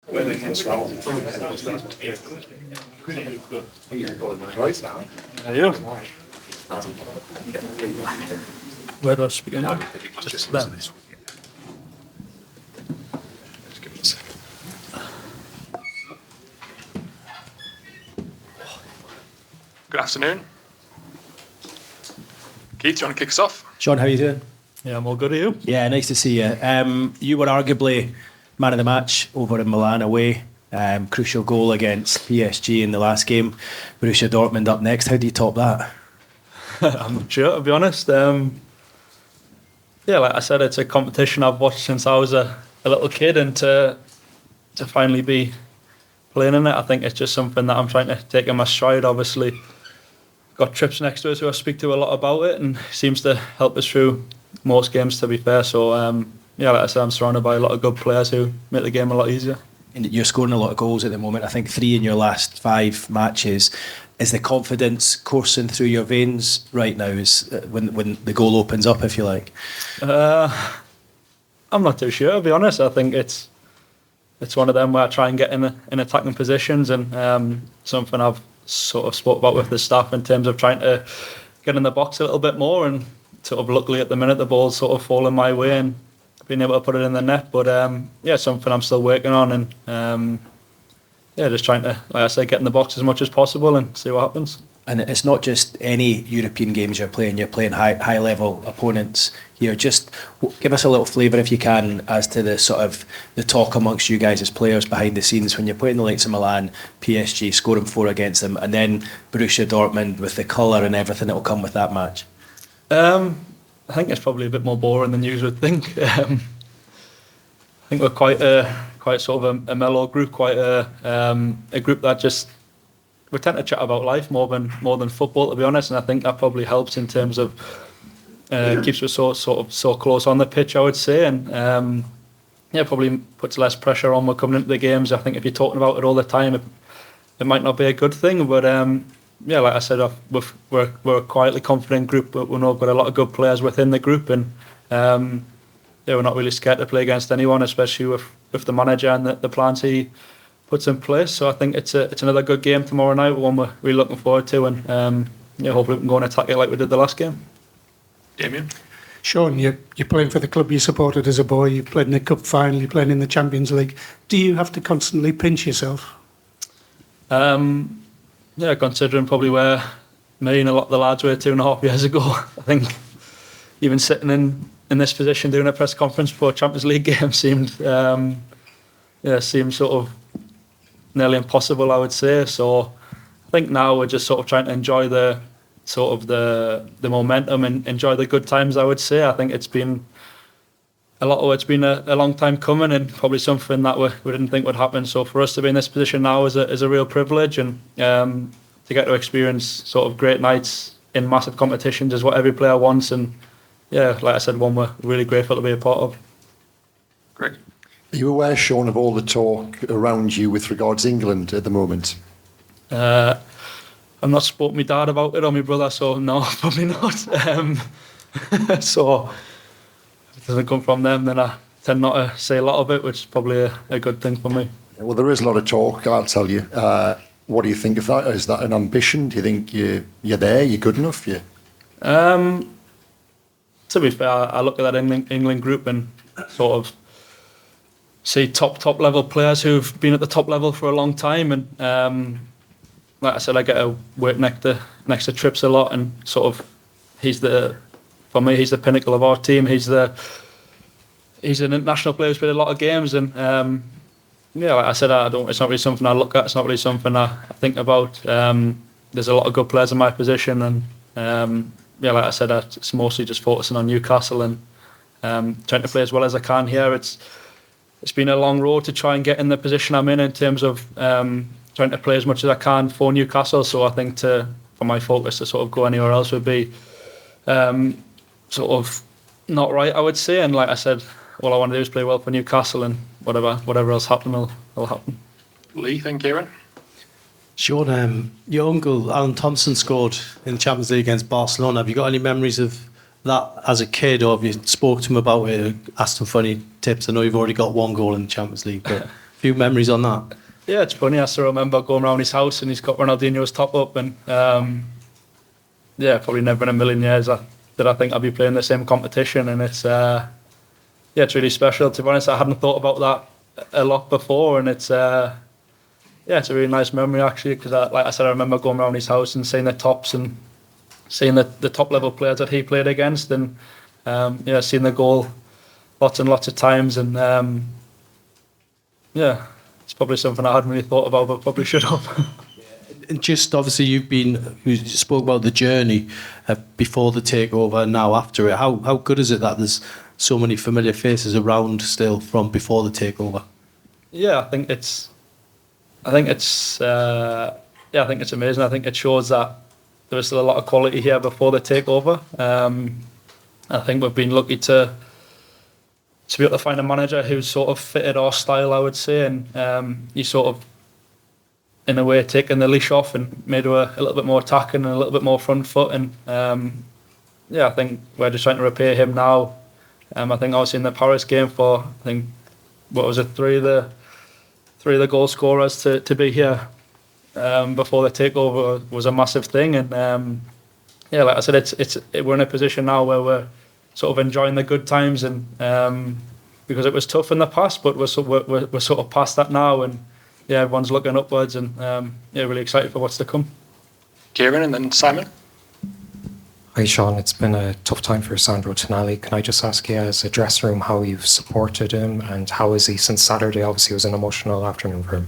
Where do I speak? Just there. Good afternoon. Keith, do you want to kick us off? Sean, how are you doing? Yeah, I'm all good. Are you? Yeah, nice to see you. You were arguably man of the match over in Milan away. Crucial goal against PSG in the last game. Borussia Dortmund up next. How do you top that? I'm not sure, to be honest. Yeah, like I said, it's a competition I've watched since I was a little kid, and to finally be playing in it, I think it's just something that I'm trying to take in my stride. Obviously, got Trips next to us who I speak to a lot about it, and seems to help us through most games, to be fair. So, yeah, like I said, I'm surrounded by a lot of good players who make the game a lot easier. And you're scoring a lot of goals at the moment. I think 3 in your last 5 matches. Is the confidence coursing through your veins right now? Is when the goal opens up, if you like? I'm not too sure, to be honest. I think it's one of them where I try and get in attacking positions, and something I've sort of spoke about with the staff in terms of trying to get in the box a little bit more, and sort of luckily at the minute the ball's sort of falling my way and being able to put it in the net. But yeah, something I'm still working on, and yeah, just trying to, like I said, get in the box as much as possible and see what happens. And it's not just any European games you're playing high level opponents here. Just give us a little flavour, if you can, as to the sort of the talk amongst you guys as players behind the scenes when you're playing the likes of Milan, PSG, scoring 4 against them, and then Borussia Dortmund with the colour and everything that will come with that match. I think it's probably a bit more boring than you would think. I think we're quite sort of a mellow group, quite a group that just, we tend to chat about life more than football, to be honest, and I think that probably helps in terms of keeps us so close on the pitch, I would say, and yeah, probably puts less pressure on when coming into the games. I think if you're talking about it all the time, it might not be a good thing, but yeah, like I said, we're a quietly confident group, but we know we've got a lot of good players within the group, and yeah, we're not really scared to play against anyone, especially with the manager and the plans he puts in place. So I think it's another good game tomorrow night, one we're really looking forward to, and yeah, hopefully we can go and attack it like we did the last game. Damien? Sean, you're playing for the club you supported as a boy. You played in the cup final. You're playing in the Champions League. Do you have to constantly pinch yourself? Yeah, considering probably where me and a lot of the lads were 2.5 years ago, I think even sitting in this position doing a press conference before a Champions League game seemed sort of nearly impossible, I would say. So I think now we're just sort of trying to enjoy the momentum and enjoy the good times, I would say. I think it's been a long time coming, and probably something that we didn't think would happen. So for us to be in this position now is a real privilege, and to get to experience sort of great nights in massive competitions is what every player wants. And yeah, like I said, one we're really grateful to be a part of. Great. Are you aware, Sean, of all the talk around you with regards to England at the moment? I've not spoke to my dad about it or my brother, so no, probably not. So if it doesn't come from them, then I tend not to say a lot of it, which is probably a good thing for me. Well, there is a lot of talk, I'll tell you. What do you think of that? Is that an ambition? Do you think you're there, you're good enough? To be fair, I look at that England group and sort of see top level players who've been at the top level for a long time, and like I said, I get to work next to Trips a lot, and sort of for me he's the pinnacle of our team. He's an international player who's played a lot of games, and yeah, like I said, it's not really something I look at. It's not really something I think about. There's a lot of good players in my position, and yeah, like I said, it's mostly just focusing on Newcastle and trying to play as well as I can here. It's been a long road to try and get in the position I'm in terms of trying to play as much as I can for Newcastle. So I think for my focus to sort of go anywhere else would be sort of not right, I would say. And like I said, all I want to do is play well for Newcastle, and whatever else happen will happen. Lee, then Kieran? Sean, your uncle Alan Thompson scored in the Champions League against Barcelona. Have you got any memories of that as a kid, or have you spoke to him about it, asked him for any tips? I know you've already got one goal in the Champions League, but few memories on that. Yeah, it's funny. I still remember going around his house and he's got Ronaldinho's top up, and yeah, probably never in a million years did I think I'd be playing the same competition, and it's it's really special. To be honest, I hadn't thought about that a lot before, and it's it's a really nice memory actually, because like I said, I remember going around his house and seeing the tops and seeing the top level players that he played against, and seeing the goal lots and lots of times, and it's probably something I hadn't really thought about, but probably should have. And just obviously, you spoke about the journey before the takeover and now after it. How good is it that there's so many familiar faces around still from before the takeover? Yeah, I think it's amazing. I think it shows that there was still a lot of quality here before the takeover. I think we've been lucky to be able to find a manager who's sort of fitted our style, I would say, and he sort of, in a way, taken the leash off and made her a little bit more attacking and a little bit more front foot. And I think we're just trying to repay him now. I think obviously in the Paris game for, I think, what was it, three of the goal scorers to be here before the takeover was a massive thing. And like I said, we're in a position now where we're sort of enjoying the good times, and because it was tough in the past, but we're sort of past that now, and everyone's looking upwards, and really excited for what's to come. Kieran and then Simon. Hi Sean, it's been a tough time for Sandro Tonali. Can I just ask you, as a dressing room, how you've supported him, and how is he since Saturday? Obviously it was an emotional afternoon for him.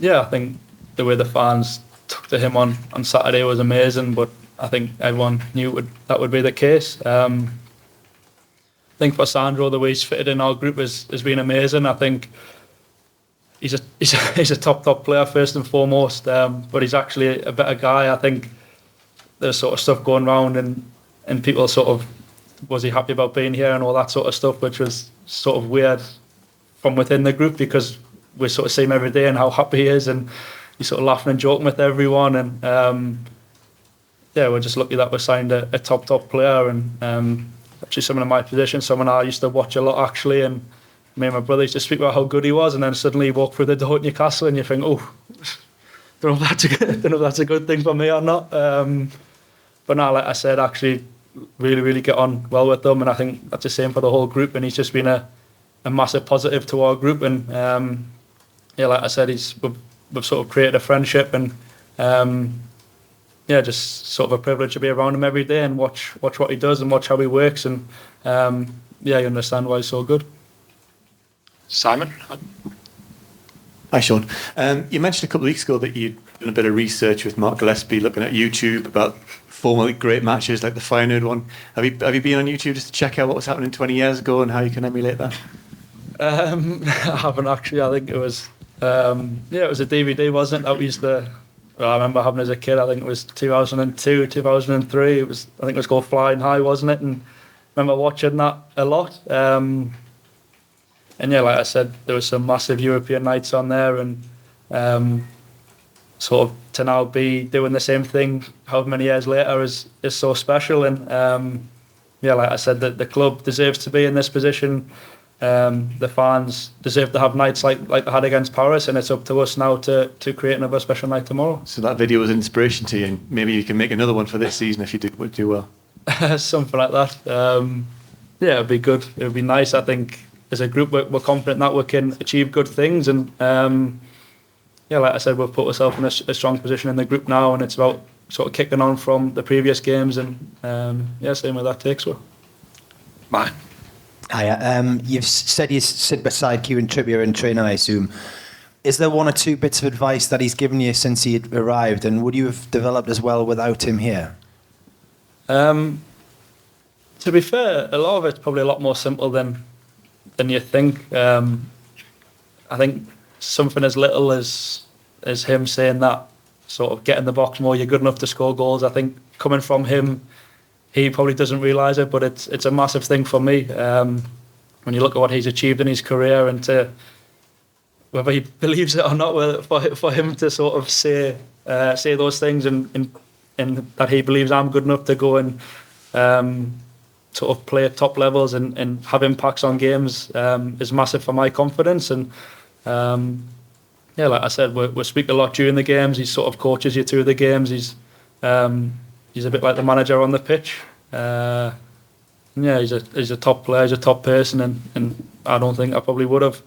Yeah, I think the way the fans took to him on Saturday was amazing, but I think everyone knew that would be the case. I think for Sandro, the way he's fitted in our group has been amazing. I think he's a top player first and foremost, but he's actually a better guy. I think there's sort of stuff going around, and people sort of, was he happy about being here and all that sort of stuff, which was sort of weird from within the group, because we sort of see him every day and how happy he is, and he's sort of laughing and joking with everyone, and we're just lucky that we signed a top player, and actually someone in my position, someone I used to watch a lot actually, and me and my brother used to speak about how good he was, and then suddenly he walked through the door at Newcastle and you think, oh, don't know if that's a good thing for me or not. But no, like I said, actually really, really get on well with them, and I think that's the same for the whole group, and he's just been a massive positive to our group, and like I said, we've sort of created a friendship, and just sort of a privilege to be around him every day and watch what he does and watch how he works, and you understand why he's so good. Simon? Hi Sean. You mentioned a couple of weeks ago that you'd done a bit of research with Mark Gillespie, looking at YouTube about former great matches like the Feyenoord one. Have you been on YouTube just to check out what was happening 20 years ago and how you can emulate that? I haven't actually. I think it was it was a DVD, wasn't it? That we used to. Well, I remember having as a kid. I think it was 2002, 2003. I think it was called Flying High, wasn't it? And I remember watching that a lot. And like I said, there was some massive European nights on there, and sort of to now be doing the same thing however many years later is so special. And like I said, the club deserves to be in this position. The fans deserve to have nights like they had against Paris, and it's up to us now to create another special night tomorrow. So that video was an inspiration to you, and maybe you can make another one for this season if you do well. Something like that. It'd be good. It would be nice. I think as a group we're confident that we can achieve good things, and like I said, we've put ourselves in a strong position in the group now, and it's about sort of kicking on from the previous games, and same with that Takeover. Bye. Hiya. You've said you sit beside Kieran Trippier in training, I assume. Is there one or two bits of advice that he's given you since he had arrived, and would you have developed as well without him here? To be fair, a lot of it's probably a lot more simple than you think. I think something as little as him saying that, sort of get in the box more, you're good enough to score goals. I think coming from him, he probably doesn't realise it, but it's a massive thing for me. When you look at what he's achieved in his career, and to whether he believes it or not, for him to sort of say those things, and that he believes I'm good enough to go and sort of play at top levels and have impacts on games is massive for my confidence. And Yeah, like I said, we speak a lot during the games. He sort of coaches you through the games. He's a bit like the manager on the pitch. Yeah, he's a top player, he's a top person, and I don't think I probably would have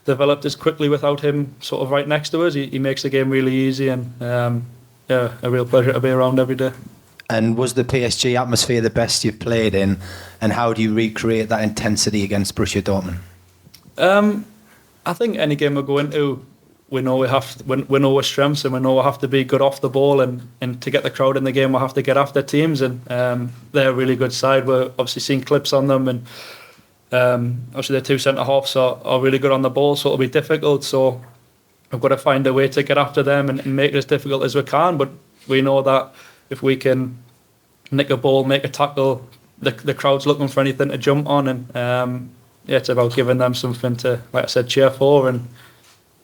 developed as quickly without him sort of right next to us. He makes the game really easy, and yeah, a real pleasure to be around every day. And was the PSG atmosphere the best you've played in? And how do you recreate that intensity against Borussia Dortmund? I think any game we go into, we know we know our strengths, and we know we have to be good off the ball, and to get the crowd in the game, we have to get after teams, and they're a really good side. We're obviously seeing clips on them, and obviously their two centre halves are really good on the ball, so it'll be difficult. So we've got to find a way to get after them and make it as difficult as we can. But we know that if we can nick a ball, make a tackle, the crowd's looking for anything to jump on, and yeah, it's about giving them something to, like I said, cheer for, and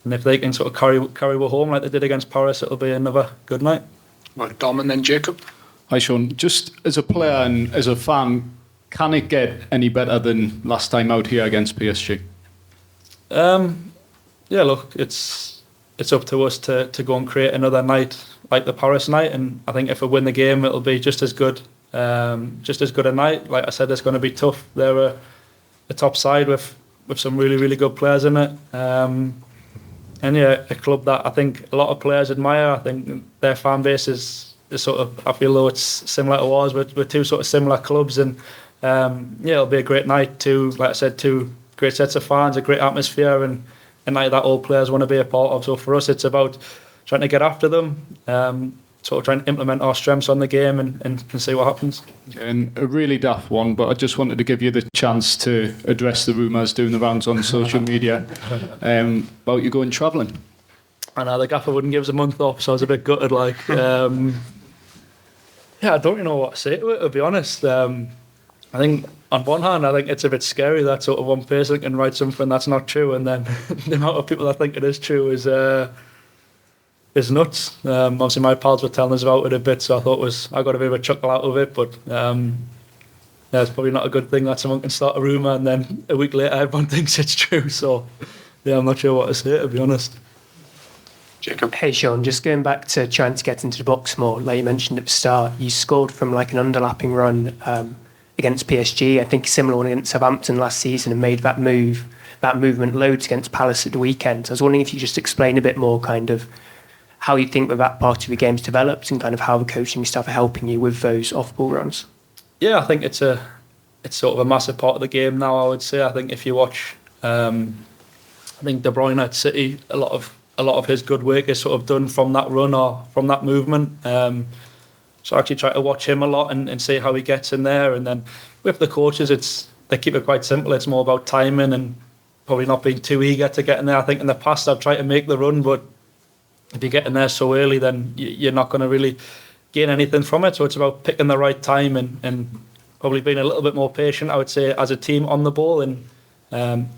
if they can sort of carry us home like they did against Paris, it'll be another good night. Well, Dom and then Jacob. Hi Sean, just as a player and as a fan, can it get any better than last time out here against PSG? Yeah, look, it's up to us to go and create another night like the Paris night, and I think if we win the game, it'll be just as good a night. Like I said, it's going to be tough. They're a top side with some really, really good players in it. And yeah, a club that I think a lot of players admire. I think their fan base is sort of, I feel though it's similar to ours. We're two sort of similar clubs, and yeah, it'll be a great night. Like I said, two great sets of fans, a great atmosphere, and a night that all players want to be a part of. So for us, it's about trying to get after them, sort of trying to implement our strengths on the game, and see what happens. And a really daft one, but I just wanted to give you the chance to address the rumours doing the rounds on social media about you going travelling. I know the gaffer wouldn't give us a month off, so I was a bit gutted. Like, yeah, I don't really know what to say to it, to be honest. I think on one hand, I think it's a bit scary that sort of one person can write something that's not true, and then the amount of people that think it is true is nuts. Obviously, my pals were telling us about it a bit, so I got a bit of a chuckle out of it. But yeah, it's probably not a good thing that someone can start a rumour and then a week later everyone thinks it's true. So yeah, I'm not sure what to say, to be honest. Jacob. Hey Sean, just going back to trying to get into the box more, like you mentioned at the start, you scored from like an underlapping run against PSG. I think a similar one against Southampton last season, and made that movement loads against Palace at the weekend. So I was wondering if you just explain a bit more kind of how you think that part of your game's developed, and kind of how the coaching staff are helping you with those off-ball runs. Yeah, I think it's sort of a massive part of the game now, I would say. I think if you watch, I think De Bruyne at City, a lot of his good work is sort of done from that run or from that movement. So I actually try to watch him a lot and see how he gets in there. And then with the coaches, they keep it quite simple. It's more about timing and probably not being too eager to get in there. I think in the past I've tried to make the run, but if you get in there so early, then you're not going to really gain anything from it. So it's about picking the right time and probably being a little bit more patient, I would say, as a team on the ball, and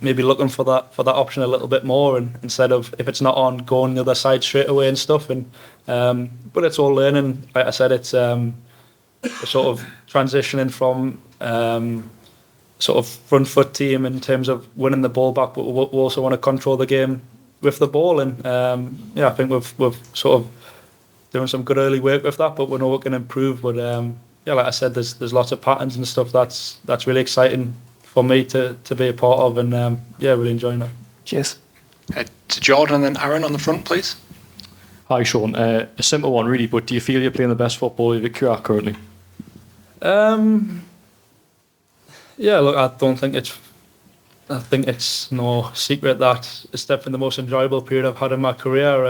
maybe looking for that option a little bit more, and instead of, if it's not on, going the other side straight away and stuff. And but it's all learning. Like I said, it's sort of transitioning from sort of front foot team in terms of winning the ball back, but we also want to control the game with the ball. And yeah, I think we've sort of doing some good early work with that, but we know we can improve. But yeah, like I said, there's lots of patterns and stuff that's really exciting for me to be a part of, and yeah, really enjoying it. Cheers. To Jordan and then Aaron on the front, please. Hi Sean, a simple one really, but do you feel you're playing the best football you've at currently? Yeah, look, I think it's no secret that it's definitely the most enjoyable period I've had in my career.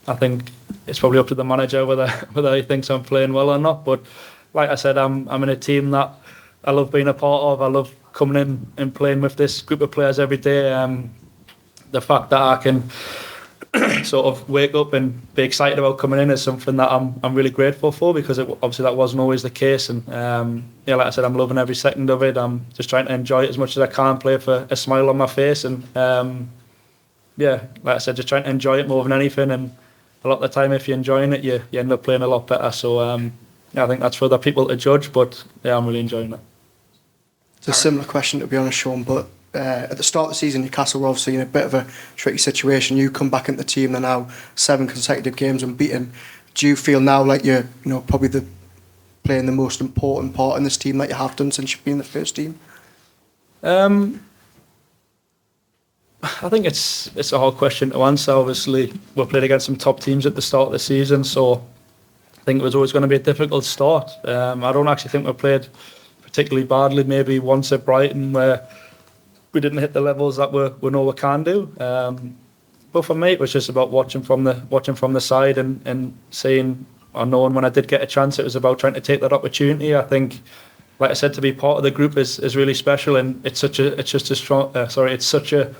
I think it's probably up to the manager whether he thinks I'm playing well or not. But like I said, I'm in a team that I love being a part of. I love coming in and playing with this group of players every day. The fact that I can sort of wake up and be excited about coming in is something that I'm really grateful for, because obviously that wasn't always the case. And yeah, like I said, I'm loving every second of it. I'm just trying to enjoy it as much as I can, play for a smile on my face, and yeah, like I said, just trying to enjoy it more than anything. And a lot of the time, if you're enjoying it, you end up playing a lot better. So yeah, I think that's for other people to judge, but yeah, I'm really enjoying it. It's a similar question, to be honest, Sean, but at the start of the season, Newcastle were obviously in a bit of a tricky situation. You come back into the team, they're now 7 consecutive games unbeaten. Do you feel now like you're, probably playing the most important part in this team that you have done since you've been in the first team? I think it's a hard question to answer. Obviously, we played against some top teams at the start of the season, so I think it was always going to be a difficult start. I don't actually think we played particularly badly. Maybe once at Brighton where we didn't hit the levels that we know we can do. But for me, it was just about watching from the side and seeing or knowing when I did get a chance, it was about trying to take that opportunity. I think, like I said, to be part of the group is really special, and it's such a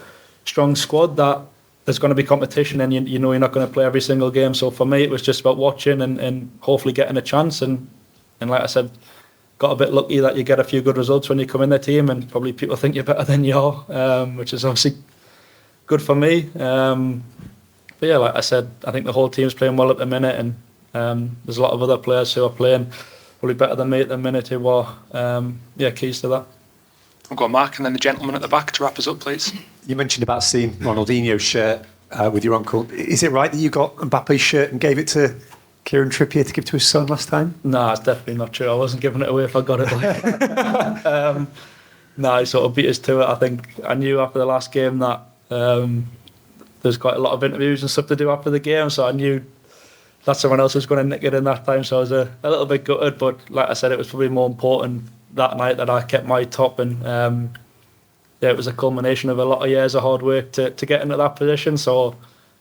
strong squad that there's going to be competition, and you know you're not going to play every single game. So for me, it was just about watching and hopefully getting a chance. And like I said, got a bit lucky that you get a few good results when you come in the team, and probably people think you're better than you are, which is obviously good for me. But yeah, like I said, I think the whole team's playing well at the minute, and there's a lot of other players who are playing probably better than me at the minute who are keys to that. We've got Mark and then the gentleman at the back to wrap us up, please. You mentioned about seeing Ronaldinho's shirt with your uncle. Is it right that you got Mbappe's shirt and gave it to Kieran Trippier to give to his son last time? No, it's definitely not true. I wasn't giving it away if I got it. No, he sort of beat us to it. I think I knew after the last game that there's quite a lot of interviews and stuff to do after the game, so I knew that someone else was going to nick it in that time, so I was a little bit gutted, but like I said, it was probably more important that night that I kept my top, and it was a culmination of a lot of years of hard work to get into that position, so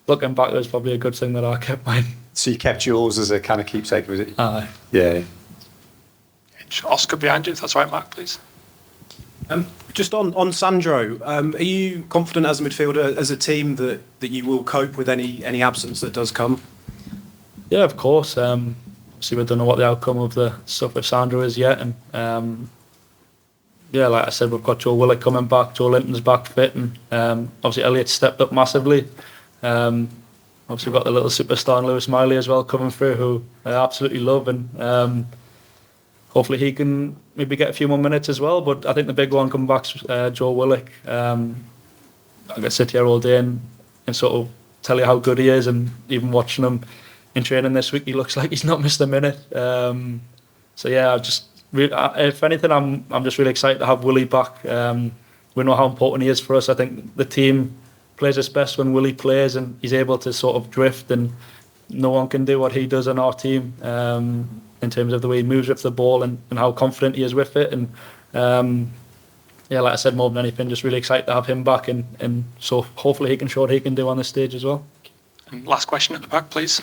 looking back, it was probably a good thing that I kept mine. So you kept yours as a kind of keepsake, was it? Aye. Yeah. Oscar behind you, if that's right, Mark, please. Just on Sandro, are you confident as a midfielder, as a team, that you will cope with any absence that does come? Yeah, of course. Obviously, we don't know what the outcome of the stuff with Sandro is yet, and like I said, we've got Joe Willock coming back, Joe Linton's back fit, and obviously Elliot's stepped up massively. Obviously, we've got the little superstar in Lewis Miley as well coming through, who I absolutely love, and hopefully he can maybe get a few more minutes as well. But I think the big one coming back is Joe Willock. I could sit here all day and sort of tell you how good he is, and even watching him in training this week, he looks like he's not missed a minute. So yeah, if anything, I'm just really excited to have Willie back. We know how important he is for us. I think the team plays its best when Willie plays, and he's able to sort of drift, and no one can do what he does in our team in terms of the way he moves with the ball and how confident he is with it. And like I said, more than anything, just really excited to have him back, and so hopefully he can show what he can do on the stage as well. And last question at the back, please.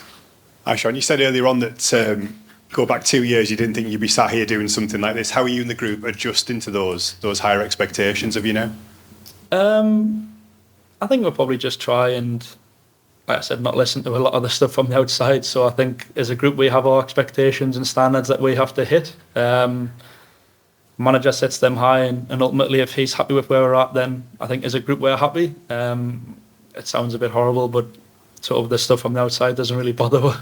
Hi, Sean. You said earlier on that go back 2 years, you didn't think you'd be sat here doing something like this. How are you and the group adjusting to those higher expectations of you now? I think we'll probably just try and, like I said, not listen to a lot of the stuff from the outside. So I think as a group we have our expectations and standards that we have to hit. Manager sets them high, and ultimately if he's happy with where we're at, then I think as a group we're happy. It sounds a bit horrible, but sort of the stuff from the outside doesn't really bother.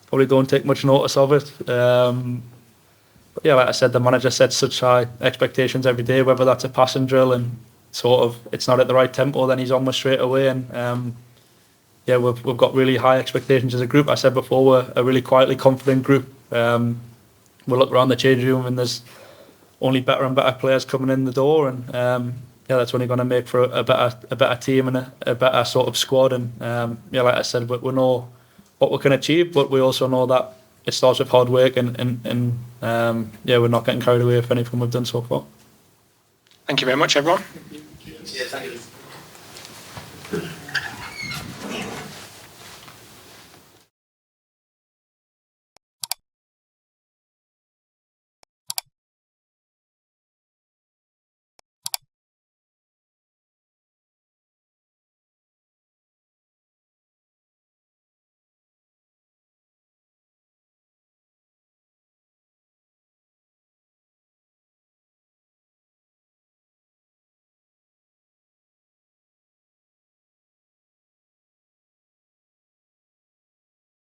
Probably don't take much notice of it. But yeah, like I said, the manager sets such high expectations every day, whether that's a passing drill and sort of it's not at the right tempo, then he's almost straight away. And we've got really high expectations as a group. I said before, we're a really quietly confident group. We look around the change room and there's only better and better players coming in the door, and that's only going to make for a better team and a better sort of squad. And like I said, we know what we can achieve, but we also know that it starts with hard work, and we're not getting carried away with anything we've done so far. Thank you very much, everyone. Cheers, thank you.